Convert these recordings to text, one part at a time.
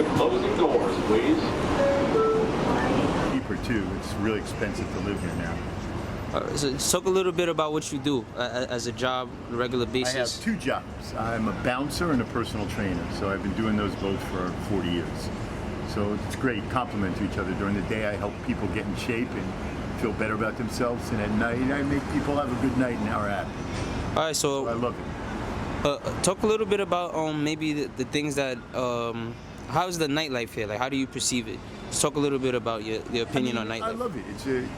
the closing doors, please. Cheaper too. It's really expensive to live here now. So talk a little bit about what you do as a job, on a regular basis. I have two jobs. I'm a bouncer and a personal trainer. So I've been doing those both for 40 years. So it's great, complement to each other. During the day I help people get in shape and feel better about themselves, and at night I make people have a good night and are happy. All right, so I love it. Talk a little bit about maybe the things that how's the nightlife here? Like, how do you perceive it? Just talk a little bit about your opinion on nightlife. I love it.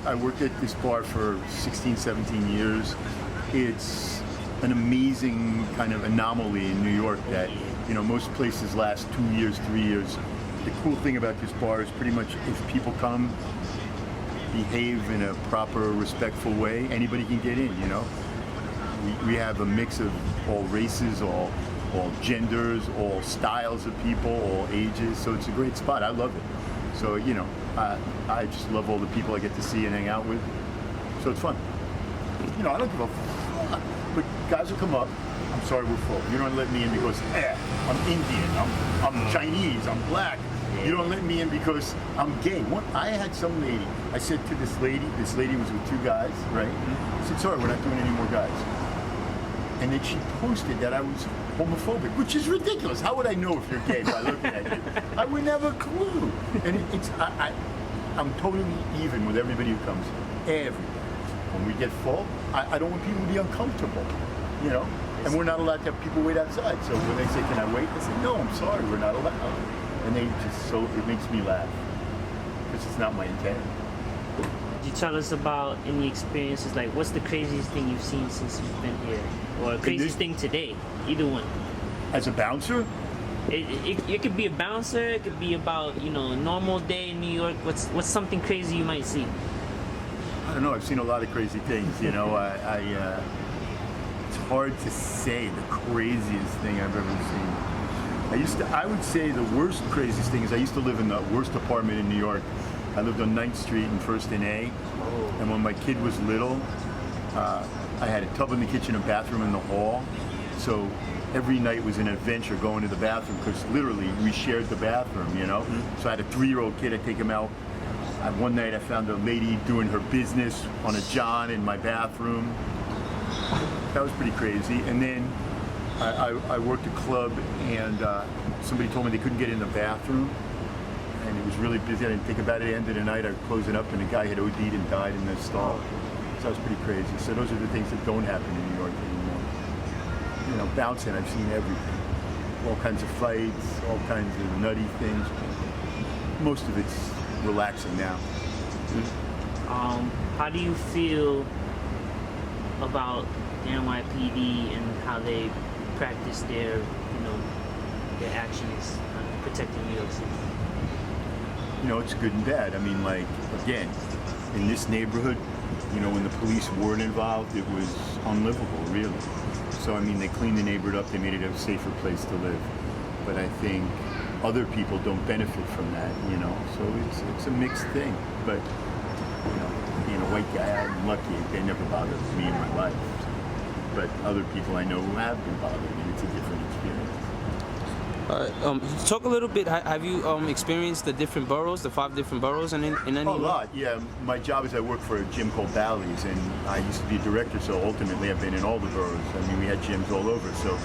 I worked at this bar for 16, 17 years. It's an amazing kind of anomaly in New York that, you know, most places last 2 years, 3 years. The cool thing about this bar is pretty much if people come, behave in a proper, respectful way, anybody can get in, you know? We have a mix of all races, all genders, all styles of people, all ages, so it's a great spot. I love it. So, you know, I just love all the people I get to see and hang out with, so it's fun. You know, I don't give a fuck, but guys will come up, I'm sorry we're full. You don't let me in because, I'm Indian, I'm Chinese, I'm black. You don't let me in because I'm gay. I had some lady, I said to this lady was with two guys, right? I said, sorry, we're not doing any more guys. And then she posted that I was homophobic, which is ridiculous. How would I know if you're gay by looking at you? I would never have a clue. And I'm totally even with everybody who comes. Everybody. When we get full, I don't want people to be uncomfortable, you know? And we're not allowed to have people wait outside. So when they say, can I wait? I say, no, I'm sorry, we're not allowed. And they just, it makes me laugh. Because it's not my intent. Could you tell us about any experiences, like what's the craziest thing you've seen since you've been here? Or craziest thing today, either one. As a bouncer? It could be a bouncer, it could be about, you know, a normal day in New York. What's something crazy you might see? I don't know, I've seen a lot of crazy things, you know. It's hard to say the craziest thing I've ever seen. I would say the worst, craziest thing is I used to live in the worst apartment in New York. I lived on 9th Street and 1st and A, and when my kid was little, I had a tub in the kitchen, a bathroom in the hall, so every night was an adventure going to the bathroom, because literally we shared the bathroom, you know? Mm-hmm. So I had a 3-year-old kid, I'd take him out. One night I found a lady doing her business on a john in my bathroom. That was pretty crazy. And then I worked a club, and somebody told me they couldn't get in the bathroom, and it was really busy. I didn't think about it. At the end of the night, I'd close it up, and a guy had OD'd and died in the stall. So that was pretty crazy. So those are the things that don't happen in New York anymore. You know, bouncing, I've seen everything. All kinds of fights, all kinds of nutty things. Most of it's relaxing now. How do you feel about the NYPD and how they practice their, you know, their actions on protecting New York City? You know, it's good and bad. I mean, like, again, in this neighborhood, you know, when the police weren't involved, it was unlivable, really. So, I mean, they cleaned the neighborhood up, they made it a safer place to live. But I think other people don't benefit from that, you know, so it's a mixed thing. But, you know, being a white guy, I'm lucky, they never bothered me in my life. But other people I know who have been bothered, and it's a different experience. Talk a little bit, have you experienced the different boroughs, the 5 different boroughs in any A lot, yeah. My job is I work for a gym called Bally's, and I used to be a director, so ultimately I've been in all the boroughs. I mean, we had gyms all over, so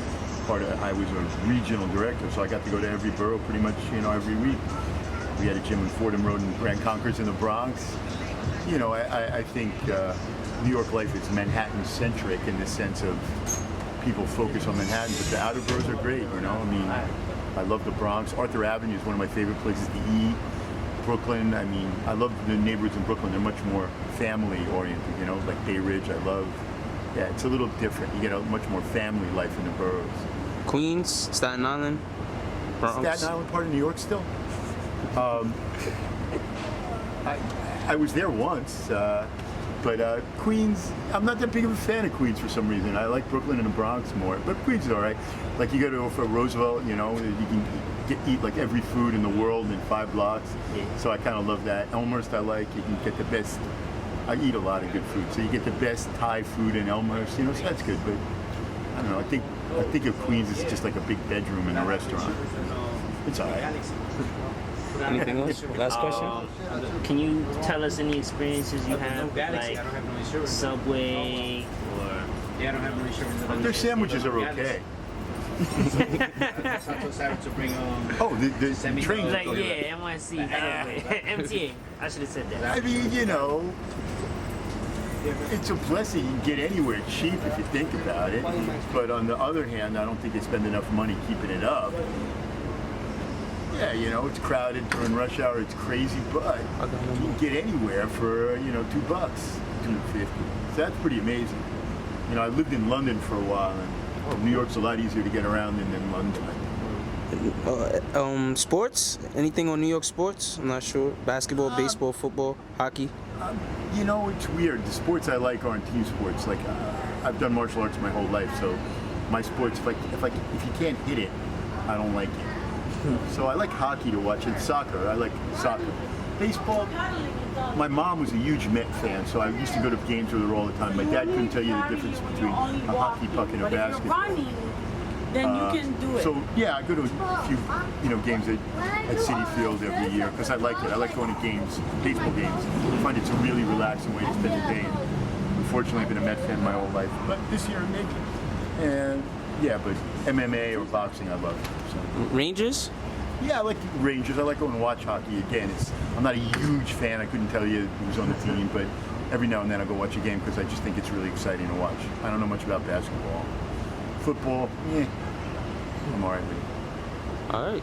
I was a regional director, so I got to go to every borough pretty much, you know, every week. We had a gym in Fordham Road and Grand Concourse in the Bronx. You know, I think New York life is Manhattan-centric in the sense of people focus on Manhattan, but the outer boroughs are great, you know. I mean, I love the Bronx. Arthur Avenue is one of my favorite places to eat. Brooklyn, I mean, I love the neighborhoods in Brooklyn. They're much more family-oriented, you know, like Bay Ridge, I love. Yeah, it's a little different. You get a much more family life in the boroughs. Queens, Staten Island, Bronx. Staten Island part of New York still? I was there once, but Queens, I'm not that big of a fan of Queens for some reason. I like Brooklyn and the Bronx more, but Queens is all right. Like you go to for Roosevelt, you know, you can eat like every food in the world in 5 blocks. Yeah. So I kind of love that. Elmhurst I like, you can get the best, I eat a lot of good food, so you get the best Thai food in Elmhurst, you know, so that's good, but I don't know, I think of Queens as just like a big bedroom in a restaurant. It's all right. Anything else? Last question. Can you tell us any experiences you have, like Subway or? Yeah, I don't have no insurance. Their sandwiches are okay. To bring Oh, the trains. Like NYC, MTA. I should have said that. I mean, you know, it's a blessing. You can get anywhere cheap if you think about it. But on the other hand, I don't think they spend enough money keeping it up. Yeah, you know, it's crowded during rush hour. It's crazy, but you can get anywhere for $2, $2.50. So that's pretty amazing. You know, I lived in London for a while, and New York's a lot easier to get around than London. Sports? Anything on New York sports? I'm not sure. Basketball, baseball, football, hockey. You know, it's weird. The sports I like aren't team sports. Like, I've done martial arts my whole life, so my sports, if you can't hit it, I don't like it. So I like hockey to watch, and soccer. I like soccer. Baseball, my mom was a huge Met fan, so I used to go to games with her all the time. My dad couldn't tell you the difference between a hockey puck and a basketball. Then you can do it. So yeah, I go to a few games at Citi Field every year because I like it. I like going to games, baseball games. I find it's a really relaxing way to spend the day. And unfortunately, I've been a Met fan my whole life, but this year maybe. And yeah, but MMA or boxing I love. So. Rangers? Yeah, I like Rangers. I like going to watch hockey. Again, I'm not a huge fan. I couldn't tell you who's on the team, but every now and then I go watch a game because I just think it's really exciting to watch. I don't know much about basketball. Football, I'm all right with it. All right.